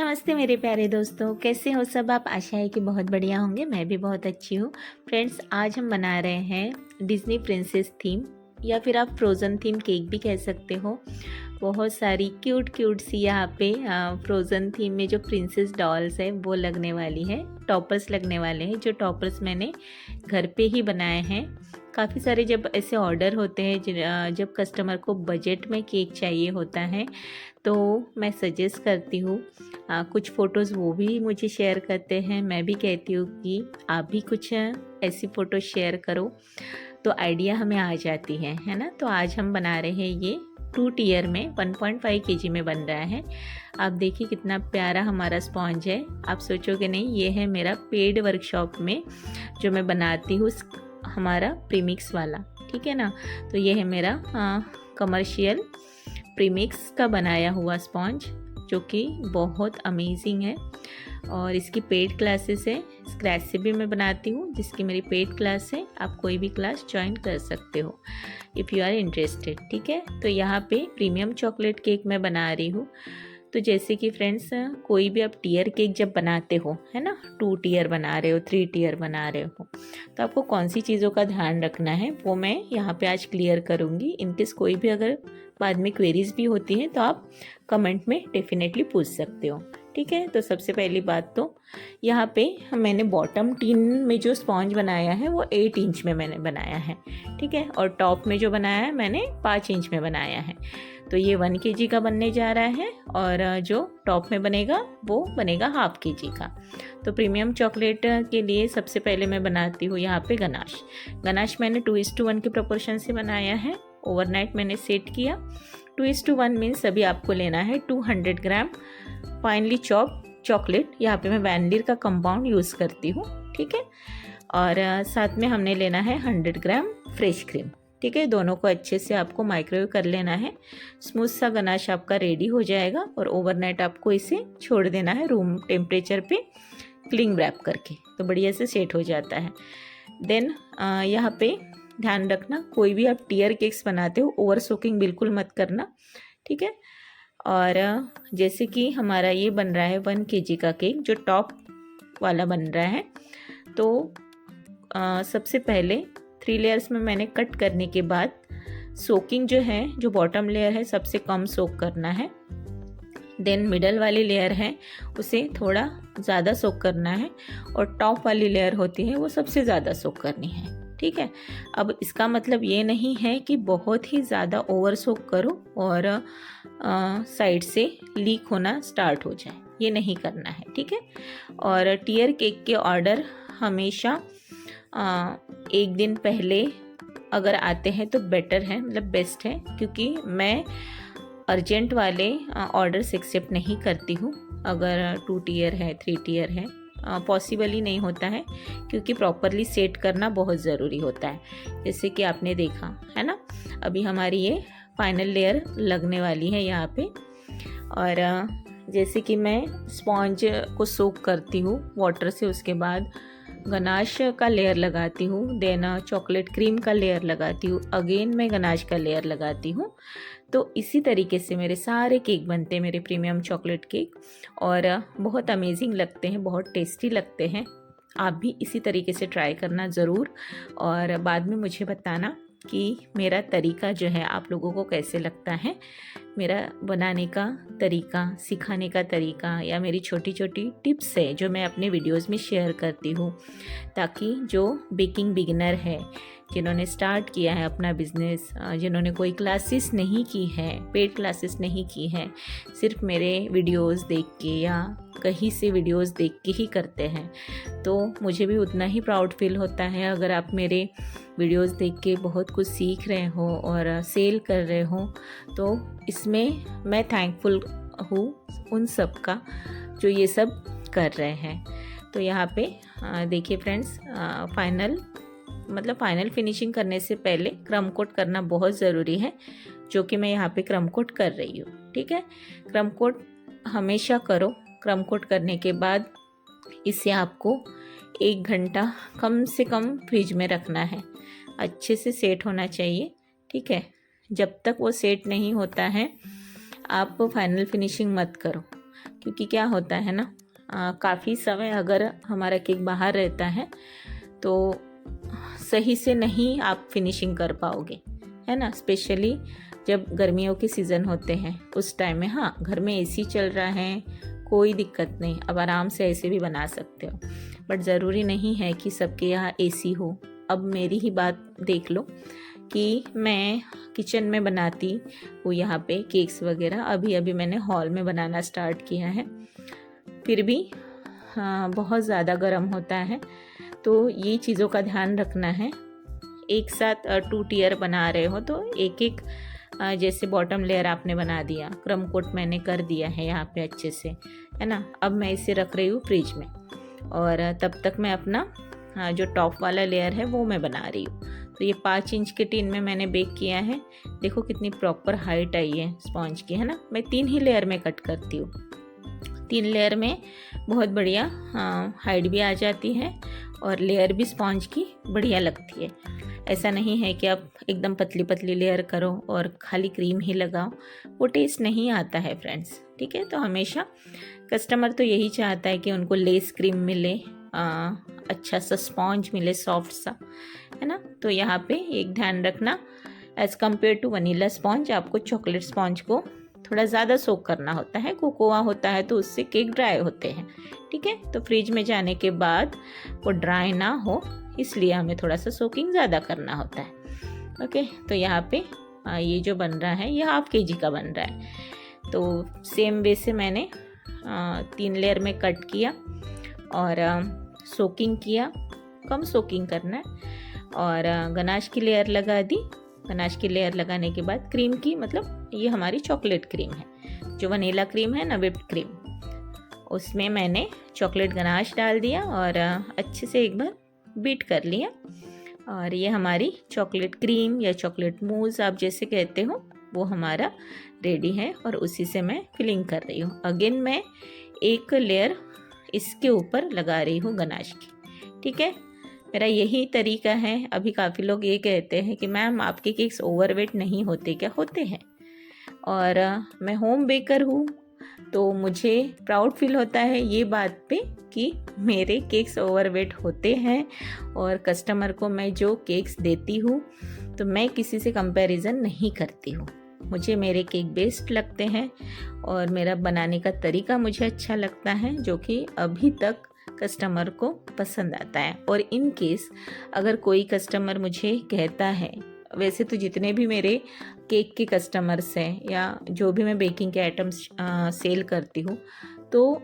नमस्ते मेरे प्यारे दोस्तों, कैसे हो सब आप। आशा है कि बहुत बढ़िया होंगे। मैं भी बहुत अच्छी हूँ। फ्रेंड्स, आज हम बना रहे हैं डिज्नी प्रिंसेस थीम या फिर आप फ्रोज़न थीम केक भी कह सकते हो। बहुत सारी क्यूट क्यूट सी यहाँ पे फ्रोज़न थीम में जो प्रिंसेस डॉल्स है वो लगने वाली है। टॉपर्स लगने वाले हैं, जो टॉपर्स मैंने घर पे ही बनाए हैं। काफ़ी सारे जब ऐसे ऑर्डर होते हैं, जब कस्टमर को बजट में केक चाहिए होता है तो मैं सजेस्ट करती हूँ। कुछ फ़ोटोज़ वो भी मुझे शेयर करते हैं, मैं भी कहती हूँ कि आप भी कुछ ऐसी फ़ोटो शेयर करो तो आइडिया हमें आ जाती है ना। तो आज हम बना रहे हैं ये 2 टियर में 1.5 केजी में बन रहा है। आप देखिए कितना प्यारा हमारा स्पॉन्ज है। आप सोचोगे नहीं, ये है मेरा पेड वर्कशॉप में जो मैं बनाती हूँ, हमारा प्रीमिक्स वाला, ठीक है ना। तो ये है मेरा कमर्शियल प्रीमिक्स का बनाया हुआ स्पॉन्ज, जो कि बहुत अमेजिंग है। और इसकी पेड क्लासेस है, स्क्रैच से भी मैं बनाती हूँ, जिसकी मेरी पेड क्लास है। आप कोई भी क्लास ज्वाइन कर सकते हो इफ़ यू आर इंटरेस्टेड, ठीक है। तो यहाँ पे प्रीमियम चॉकलेट केक मैं बना रही हूँ। तो जैसे कि फ्रेंड्स, कोई भी आप टियर केक जब बनाते हो, है ना, 2 टियर बना रहे हो, 3 टियर बना रहे हो, तो आपको कौन सी चीज़ों का ध्यान रखना है वो मैं यहाँ पे आज क्लियर करूँगी। इनकेस कोई भी अगर बाद में क्वेरीज भी होती हैं तो आप कमेंट में डेफिनेटली पूछ सकते हो, ठीक है। तो सबसे पहली बात तो यहाँ पे मैंने बॉटम टिन में जो स्पॉन्ज बनाया है वो 8 इंच में मैंने बनाया है, ठीक है। और टॉप में जो बनाया है मैंने 5 इंच में बनाया है। तो ये 1 केजी का बनने जा रहा है और जो टॉप में बनेगा वो बनेगा ½ केजी का। तो प्रीमियम चॉकलेट के लिए सबसे पहले मैं बनाती हूँ यहाँ पे गनाश मैंने 2:1 के प्रोपोर्शन से बनाया है। ओवरनाइट मैंने सेट किया। 2:1 मीन्स अभी आपको लेना है 200 ग्राम फाइनली चॉप चॉकलेट। यहाँ पे मैं वैनिला का कंपाउंड यूज़ करती हूँ, ठीक है। और साथ में हमने लेना है 100 ग्राम फ्रेश क्रीम, ठीक है। दोनों को अच्छे से आपको माइक्रोवेव कर लेना है। स्मूथ सा गनाश आपका रेडी हो जाएगा और ओवरनाइट आपको इसे छोड़ देना है रूम टेम्परेचर पे क्लिंग रैप करके, तो बढ़िया से सेट हो जाता है। देन यहाँ पे ध्यान रखना, कोई भी आप टियर केक्स बनाते हो ओवर सोकिंग बिल्कुल मत करना, ठीक है। और जैसे कि हमारा ये बन रहा है 1 केजी का केक, जो टॉप वाला बन रहा है, तो सबसे पहले 3 लेयर्स में मैंने कट करने के बाद सोकिंग जो है, जो बॉटम लेयर है सबसे कम सोक करना है। देन मिडल वाली लेयर है उसे थोड़ा ज़्यादा सोक करना है और टॉप वाली लेयर होती है वो सबसे ज़्यादा सोक करनी है, ठीक है। अब इसका मतलब ये नहीं है कि बहुत ही ज़्यादा ओवर सोक करो और साइड से लीक होना स्टार्ट हो जाए, ये नहीं करना है, ठीक है। और टियर केक के ऑर्डर हमेशा 1 दिन पहले अगर आते हैं तो बेटर है, मतलब बेस्ट है, क्योंकि मैं अर्जेंट वाले ऑर्डर्स एक्सेप्ट नहीं करती हूँ। अगर 2 टियर है, 3 टियर है, पॉसिबल ही नहीं होता है, क्योंकि प्रॉपरली सेट करना बहुत ज़रूरी होता है, जैसे कि आपने देखा है ना। अभी हमारी ये फाइनल लेयर लगने वाली है यहाँ पे। और जैसे कि मैं स्पॉन्ज को सोक करती हूँ वाटर से, उसके बाद गनाश का लेयर लगाती हूँ, देन चॉकलेट क्रीम का लेयर लगाती हूँ, अगेन मैं गनाश का लेयर लगाती हूँ। तो इसी तरीके से मेरे सारे केक बनते हैं, मेरे प्रीमियम चॉकलेट केक, और बहुत अमेजिंग लगते हैं, बहुत टेस्टी लगते हैं। आप भी इसी तरीके से ट्राई करना ज़रूर और बाद में मुझे बताना कि मेरा तरीका जो है आप लोगों को कैसे लगता है। मेरा बनाने का तरीका, सिखाने का तरीका, या मेरी छोटी छोटी टिप्स है जो मैं अपने वीडियोस में शेयर करती हूँ, ताकि जो बेकिंग बिगिनर है, जिन्होंने स्टार्ट किया है अपना बिजनेस, जिन्होंने कोई क्लासेस नहीं की है, पेड क्लासेस नहीं की है, सिर्फ मेरे वीडियोस देख के या कहीं से वीडियोस देख के ही करते हैं, तो मुझे भी उतना ही प्राउड फील होता है अगर आप मेरे वीडियोस देख के बहुत कुछ सीख रहे हो और सेल कर रहे हो। तो इसमें मैं थैंकफुल हूँ उन सब का जो ये सब कर रहे हैं। तो यहाँ पे देखिए फ्रेंड्स, फाइनल फिनिशिंग करने से पहले क्रम कोट करना बहुत ज़रूरी है, जो कि मैं यहाँ पे क्रम कोट कर रही हूँ, ठीक है। क्रम कोट हमेशा करो। क्रम कोट करने के बाद इसे आपको 1 घंटा कम से कम फ्रिज में रखना है, अच्छे से सेट होना चाहिए, ठीक है। जब तक वो सेट नहीं होता है आप फाइनल फिनिशिंग मत करो, क्योंकि क्या होता है ना, काफ़ी समय अगर हमारा केक बाहर रहता है तो सही से नहीं आप फिनिशिंग कर पाओगे, है ना। स्पेशली जब गर्मियों के सीज़न होते हैं उस टाइम में। हाँ, घर में एसी चल रहा है, कोई दिक्कत नहीं, अब आराम से ऐसे भी बना सकते हो, बट ज़रूरी नहीं है कि सबके यहाँ एसी हो। अब मेरी ही बात देख लो कि मैं किचन में बनाती हूँ यहाँ पे केक्स वगैरह। अभी अभी मैंने हॉल में बनाना स्टार्ट किया है, फिर भी बहुत ज़्यादा गर्म होता है, तो ये चीज़ों का ध्यान रखना है। एक साथ 2 टियर बना रहे हो तो एक एक जैसे बॉटम लेयर आपने बना दिया, क्रम कोट मैंने कर दिया है यहाँ पे अच्छे से, है ना। अब मैं इसे रख रही हूँ फ्रिज में, और तब तक मैं अपना जो टॉप वाला लेयर है वो मैं बना रही हूँ। तो ये 5 इंच के टिन में मैंने बेक किया है। देखो कितनी प्रॉपर हाइट आई है स्पॉन्ज की, है ना। मैं 3 ही लेयर में कट करती हूँ, 3 लेयर में बहुत बढ़िया हाइट भी आ जाती है और लेयर भी स्पॉन्ज की बढ़िया लगती है। ऐसा नहीं है कि आप एकदम पतली पतली लेयर करो और खाली क्रीम ही लगाओ, वो टेस्ट नहीं आता है फ्रेंड्स, ठीक है। तो हमेशा कस्टमर तो यही चाहता है कि उनको लेस क्रीम मिले, अच्छा सा स्पॉन्ज मिले, सॉफ्ट सा, है ना। तो यहाँ पे एक ध्यान रखना, as compare to vanilla sponge आपको चॉकलेट स्पॉन्ज को थोड़ा ज़्यादा सोक करना होता है। कोकोआ होता है तो उससे केक ड्राई होते हैं, ठीक है। तो फ्रिज में जाने के बाद वो ड्राई ना हो, इसलिए हमें थोड़ा सा सोकिंग ज़्यादा करना होता है। ओके, तो यहाँ पे ये जो बन रहा है ये ½ kg का बन रहा है। तो सेम वे से मैंने 3 लेयर में कट किया और सोकिंग किया, कम सोकिंग करना है, और गनाश की लेयर लगा दी। गनाश की लेयर लगाने के बाद क्रीम की, मतलब ये हमारी चॉकलेट क्रीम है, जो वनीला क्रीम है ना, व्हिप्ड क्रीम, उसमें मैंने चॉकलेट गनाश डाल दिया और अच्छे से एक बार बीट कर लिया। और ये हमारी चॉकलेट क्रीम या चॉकलेट मूज आप जैसे कहते हो, वो हमारा रेडी है और उसी से मैं फिलिंग कर रही हूँ। अगेन मैं एक लेयर इसके ऊपर लगा रही हूँ गनाश की, ठीक है। मेरा यही तरीका है। अभी काफ़ी लोग ये कहते हैं कि मैम आपके केक्स ओवरवेट नहीं होते क्या? होते हैं, और मैं होम बेकर हूँ तो मुझे प्राउड फील होता है ये बात पे कि मेरे केक्स ओवरवेट होते हैं, और कस्टमर को मैं जो केक्स देती हूँ तो मैं किसी से कंपैरिजन नहीं करती हूँ। मुझे मेरे केक बेस्ट लगते हैं और मेरा बनाने का तरीका मुझे अच्छा लगता है, जो कि अभी तक कस्टमर को पसंद आता है। और इन केस अगर कोई कस्टमर मुझे कहता है, वैसे तो जितने भी मेरे केक के कस्टमर्स हैं या जो भी मैं बेकिंग के आइटम्स सेल करती हूँ, तो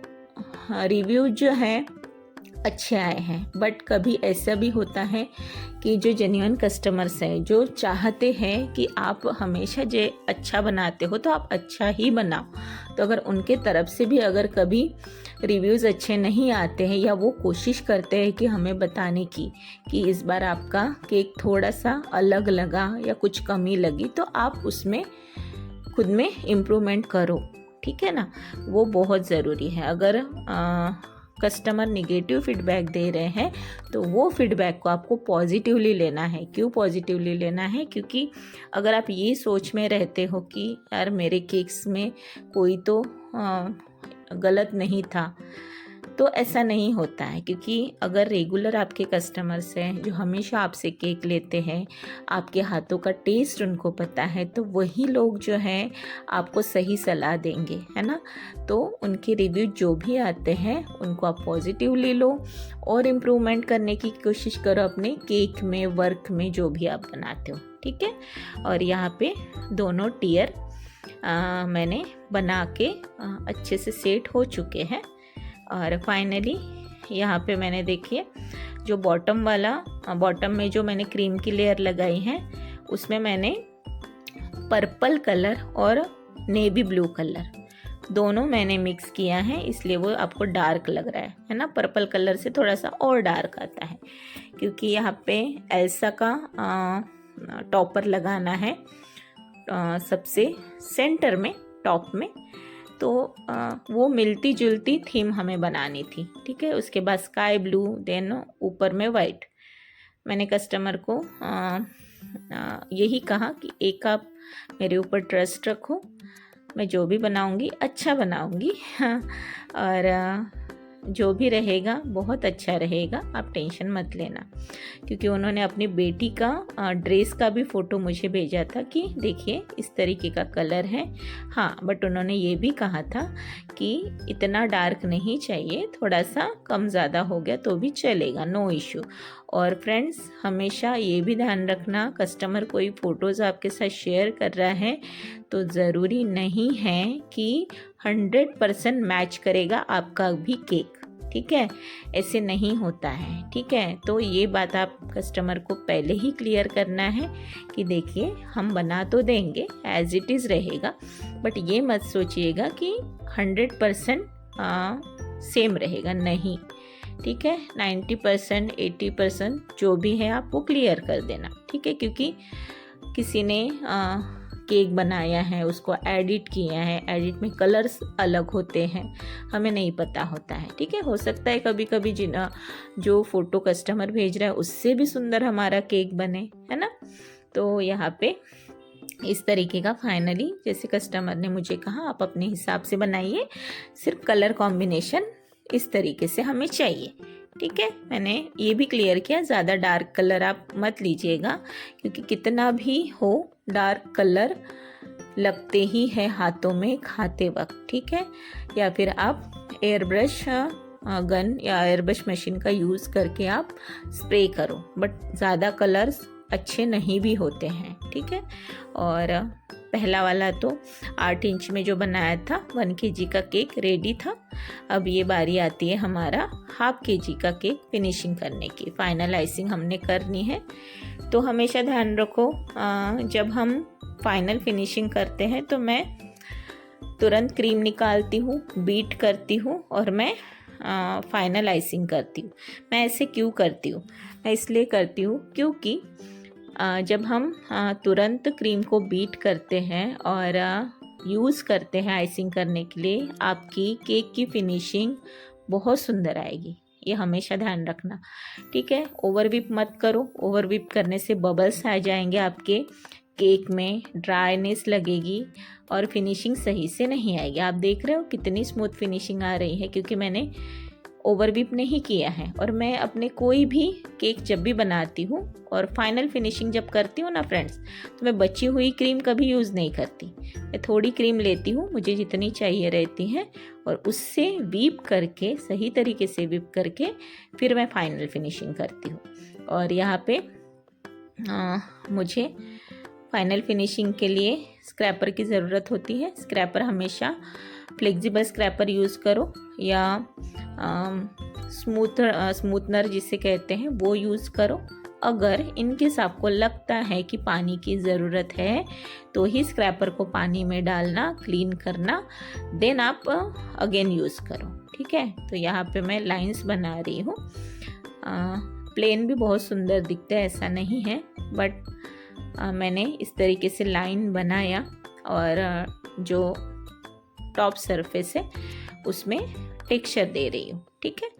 रिव्यू जो है अच्छे आए हैं। बट कभी ऐसा भी होता है कि जो जेन्युइन कस्टमर्स हैं, जो चाहते हैं कि आप हमेशा जो अच्छा बनाते हो तो आप अच्छा ही बनाओ, तो अगर उनके तरफ से भी अगर कभी रिव्यूज़ अच्छे नहीं आते हैं या वो कोशिश करते हैं कि हमें बताने की कि इस बार आपका केक थोड़ा सा अलग लगा या कुछ कमी लगी, तो आप उसमें खुद में इम्प्रूवमेंट करो, ठीक है ना। वो बहुत ज़रूरी है। अगर कस्टमर निगेटिव फीडबैक दे रहे हैं तो वो फीडबैक को आपको पॉजिटिवली लेना है। क्यों पॉजिटिवली लेना है? क्योंकि अगर आप ये सोच में रहते हो कि यार मेरे केक्स में कोई तो गलत नहीं था, तो ऐसा नहीं होता है। क्योंकि अगर रेगुलर आपके कस्टमर्स हैं जो हमेशा आपसे केक लेते हैं, आपके हाथों का टेस्ट उनको पता है, तो वही लोग जो हैं आपको सही सलाह देंगे, है ना। तो उनके रिव्यू जो भी आते हैं उनको आप पॉजिटिवली लो और इम्प्रूवमेंट करने की कोशिश करो अपने केक में, वर्क में, जो भी आप बनाते हो, ठीक है। और यहाँ पे दोनों टियर मैंने बना के अच्छे से सेट हो चुके हैं। और फाइनली यहाँ पे मैंने देखिए जो बॉटम में जो मैंने क्रीम की लेयर लगाई है, उसमें मैंने पर्पल कलर और नेवी ब्लू कलर दोनों मैंने मिक्स किया है, इसलिए वो आपको डार्क लग रहा है ना। पर्पल कलर से थोड़ा सा और डार्क आता है, क्योंकि यहाँ पे एल्सा का टॉपर लगाना है सबसे सेंटर में, टॉप में। तो वो मिलती जुलती थीम हमें बनानी थी, ठीक है। उसके बाद स्काई ब्लू, देन ऊपर में वाइट। मैंने कस्टमर को यही कहा कि एक आप मेरे ऊपर ट्रस्ट रखो, मैं जो भी बनाऊंगी अच्छा बनाऊंगी और जो भी रहेगा बहुत अच्छा रहेगा, आप टेंशन मत लेना। क्योंकि उन्होंने अपनी बेटी का ड्रेस का भी फ़ोटो मुझे भेजा था कि देखिए इस तरीके का कलर है। हाँ, बट उन्होंने ये भी कहा था कि इतना डार्क नहीं चाहिए, थोड़ा सा कम ज़्यादा हो गया तो भी चलेगा, नो इशू। और फ्रेंड्स, हमेशा ये भी ध्यान रखना, कस्टमर कोई फ़ोटोज़ आपके साथ शेयर कर रहा है तो ज़रूरी नहीं है कि 100% मैच करेगा आपका भी केक, ठीक है? ऐसे नहीं होता है, ठीक है? तो ये बात आप कस्टमर को पहले ही क्लियर करना है कि देखिए हम बना तो देंगे, एज इट इज़ रहेगा, बट ये मत सोचिएगा कि 100% सेम रहेगा, नहीं, ठीक है? 90% 80% जो भी है आप वो क्लियर कर देना, ठीक है? क्योंकि किसी ने केक बनाया है, उसको एडिट किया है, एडिट में कलर्स अलग होते हैं, हमें नहीं पता होता है, ठीक है? हो सकता है कभी कभी जो फ़ोटो कस्टमर भेज रहा है उससे भी सुंदर हमारा केक बने, है ना? तो यहाँ पे इस तरीके का फाइनली जैसे कस्टमर ने मुझे कहा आप अपने हिसाब से बनाइए, सिर्फ कलर कॉम्बिनेशन इस तरीके से हमें चाहिए, ठीक है? मैंने ये भी क्लियर किया, ज़्यादा डार्क कलर आप मत लीजिएगा, क्योंकि कितना भी हो डार्क कलर लगते ही है हाथों में खाते वक्त, ठीक है? या फिर आप एयर ब्रश गन या एयर ब्रश मशीन का यूज़ करके आप स्प्रे करो, बट ज़्यादा कलर्स अच्छे नहीं भी होते हैं, ठीक है? और पहला वाला तो 8 इंच में जो बनाया था 1 kg का केक रेडी था। अब ये बारी आती है हमारा ½ kg का केक फिनिशिंग करने की, फाइनल आइसिंग हमने करनी है। तो हमेशा ध्यान रखो जब हम फाइनल फिनिशिंग करते हैं तो मैं तुरंत क्रीम निकालती हूँ, बीट करती हूँ और मैं फाइनल आइसिंग करती हूँ। मैं ऐसे क्यों करती हूँ? मैं इसलिए करती हूँ क्योंकि जब हम तुरंत क्रीम को बीट करते हैं और यूज़ करते हैं आइसिंग करने के लिए, आपकी केक की फिनिशिंग बहुत सुंदर आएगी, ये हमेशा ध्यान रखना, ठीक है? ओवर व्हिप मत करो, ओवर व्हिप करने से बबल्स आ जाएंगे आपके केक में, ड्राईनेस लगेगी और फिनिशिंग सही से नहीं आएगी। आप देख रहे हो कितनी स्मूथ फिनिशिंग आ रही है, क्योंकि मैंने ओवर व्हिप नहीं किया है। और मैं अपने कोई भी केक जब भी बनाती हूँ और फाइनल फिनिशिंग जब करती हूँ ना फ्रेंड्स, तो मैं बची हुई क्रीम कभी यूज़ नहीं करती। मैं थोड़ी क्रीम लेती हूँ, मुझे जितनी चाहिए रहती है, और उससे व्हिप करके, सही तरीके से व्हिप करके फिर मैं फाइनल फिनिशिंग करती हूँ। और यहाँ पे मुझे फाइनल फिनिशिंग के लिए स्क्रैपर की ज़रूरत होती है। स्क्रैपर हमेशा फ्लेक्सिबल स्क्रैपर यूज़ करो या स्मूथनर जिसे कहते हैं वो यूज़ करो। अगर इनकेस आपको लगता है कि पानी की ज़रूरत है तो ही स्क्रैपर को पानी में डालना, क्लीन करना, देन आप अगेन यूज़ करो, ठीक है? तो यहाँ पे मैं लाइंस बना रही हूँ। प्लेन भी बहुत सुंदर दिखता है, ऐसा नहीं है, बट मैंने इस तरीके से लाइन बनाया और जो टॉप सरफेस है उसमें टेक्सचर दे रही हूँ, ठीक है?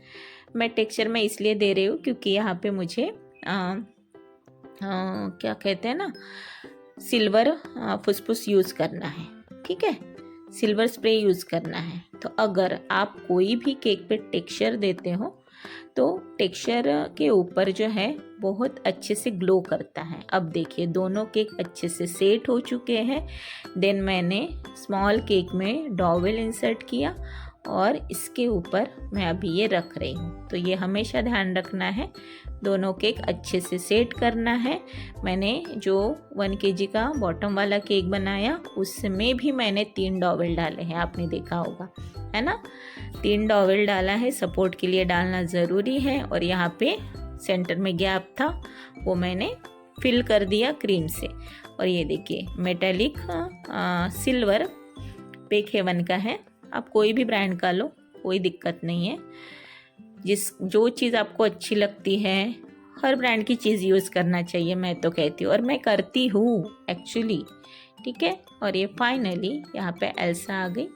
मैं टेक्सचर में इसलिए दे रही हूँ क्योंकि यहाँ पे मुझे क्या कहते हैं ना, सिल्वर फुसफुस यूज़ करना है, ठीक है? सिल्वर स्प्रे यूज़ करना है। तो अगर आप कोई भी केक पे टेक्सचर देते हो तो टेक्सचर के ऊपर जो है बहुत अच्छे से ग्लो करता है। अब देखिए दोनों केक अच्छे से सेट हो चुके हैं। देन मैंने स्मॉल केक में डॉवेल इंसर्ट किया और इसके ऊपर मैं अभी ये रख रही हूँ। तो ये हमेशा ध्यान रखना है, दोनों केक अच्छे से सेट करना है। मैंने जो 1 kg का बॉटम वाला केक बनाया उसमें भी मैंने 3 डॉवेल डाले हैं, आपने देखा होगा, है ना? 3 डॉवेल डाला है, सपोर्ट के लिए डालना ज़रूरी है। और यहाँ पे सेंटर में गैप था वो मैंने फिल कर दिया क्रीम से। और ये देखिए मेटालिक सिल्वर पेक हेवन का है, आप कोई भी ब्रांड का लो, कोई दिक्कत नहीं है। जो चीज़ आपको अच्छी लगती है, हर ब्रांड की चीज़ यूज़ करना चाहिए, मैं तो कहती हूँ, और मैं करती हूँ एक्चुअली, ठीक है? और ये फाइनली यहाँ पे एल्सा आ गई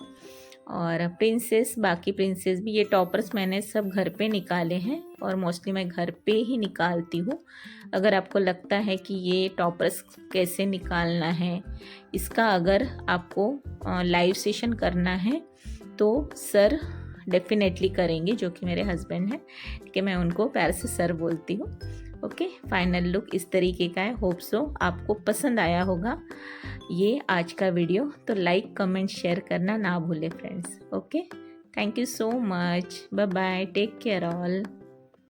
और प्रिंसेस, बाकी प्रिंसेस भी, ये टॉपर्स मैंने सब घर पे निकाले हैं और मोस्टली मैं घर पे ही निकालती हूँ। अगर आपको लगता है कि ये टॉपर्स कैसे निकालना है, इसका अगर आपको लाइव सेशन करना है तो सर डेफिनेटली करेंगे, जो कि मेरे हस्बैंड हैं, कि मैं उनको प्यार से सर बोलती हूँ। ओके, फाइनल लुक इस तरीके का है। होप सो आपको पसंद आया होगा ये आज का वीडियो। तो लाइक कमेंट शेयर करना ना भूले friends. Okay, thank you so much, bye bye, take care all.